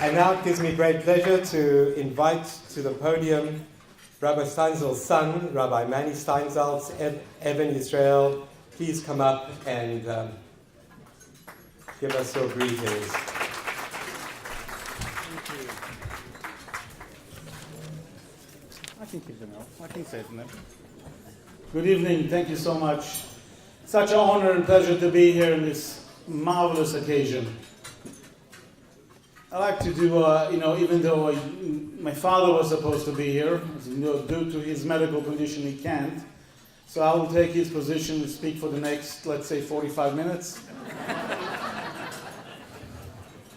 And now it gives me great pleasure to invite to the podium Rabbi Steinsaltz's son, Rabbi Meni Steinsaltz, Evan Israel. Please come up and give us your greetings. Thank you. I can keep them out. I can say them. Good evening. Thank you so much. Such an honor and pleasure to be here in this marvelous occasion. I like to do, even though my father was supposed to be here, due to his medical condition, he can't. So I will take his position and speak for the next, let's say, 45 minutes.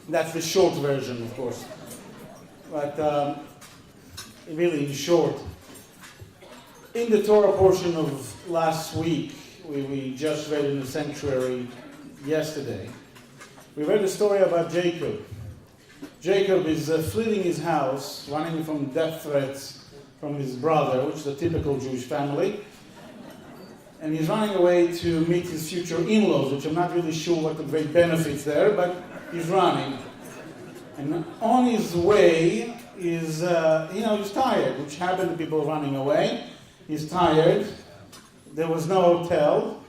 That's the short version, of course. But really, in short, in the Torah portion of last week, we just read in the sanctuary yesterday, we read a story about Jacob. Jacob is fleeing his house, running from death threats from his brother, which is a typical Jewish family. And he's running away to meet his future in-laws, which I'm not really sure what the great benefits there, but he's running. And on his way, he's tired, which happened to people running away. He's tired. There was no hotel,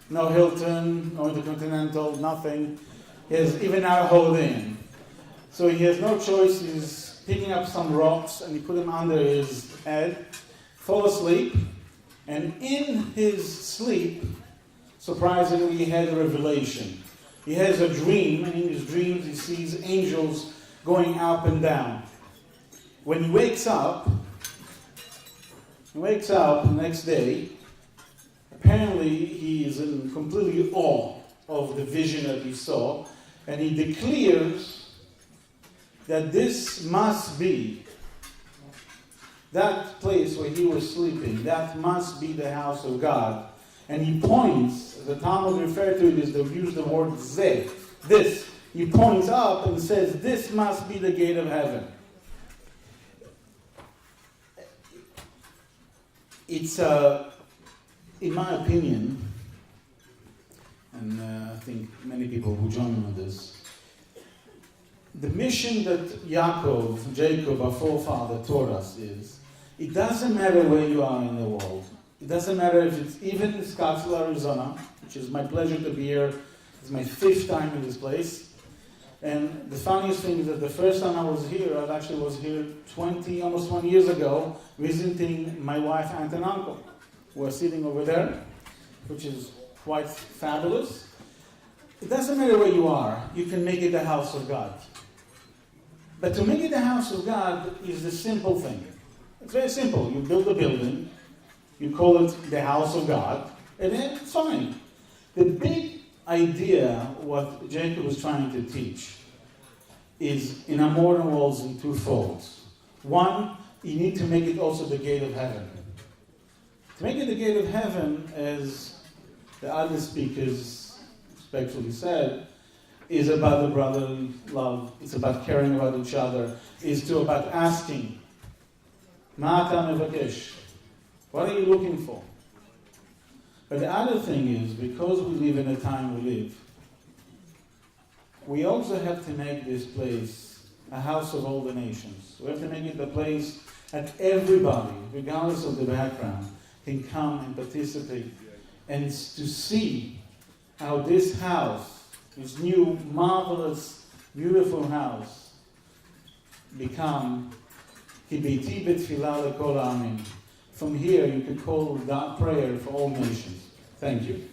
no Hilton, no Intercontinental, nothing. He has even not a hold in. So he has no choice. He's picking up some rocks and he put them under his head, fall asleep, and in his sleep, surprisingly, he had a revelation. He has a dream, and in his dreams he sees angels going up and down. When he wakes up the next day, apparently he is in completely awe of the vision that he saw, and he declares that this must be that place where he was sleeping. That must be the house of God. And he points, the Talmud referred to it as they use the word zeh, this. He points up and says, this must be the gate of heaven. It's, in my opinion, and I think many people will join me on this, the mission that Jacob, our forefather, taught us is, it doesn't matter where you are in the world. It doesn't matter if it's even in Scottsdale, Arizona, which is my pleasure to be here. It's my 5th time in this place. And the funniest thing is that the first time I was here, I actually was here almost 20 years ago, visiting my wife, aunt and uncle, who are sitting over there, which is quite fabulous. It doesn't matter where you are, you can make it the house of God. But to make it the house of God is the simple thing. It's very simple. You build a building, you call it the house of God, and then it's fine. The big idea, what Jacob was trying to teach, is in our modern worlds in two folds. One, you need to make it also the gate of heaven. To make it the gate of heaven, as the other speakers respectfully said, is about the brotherly love. It's about caring about each other. It's about asking, Ma ata mevakesh? What are you looking for? But the other thing is, because we live in the time we live, we also have to make this place a house of all the nations. We have to make it the place that everybody, regardless of the background, can come and participate and to see how this house, this new, marvelous, beautiful house, become Kibiti betfilah lekol ha'amim. From here, you can call that prayer for all nations. Thank you.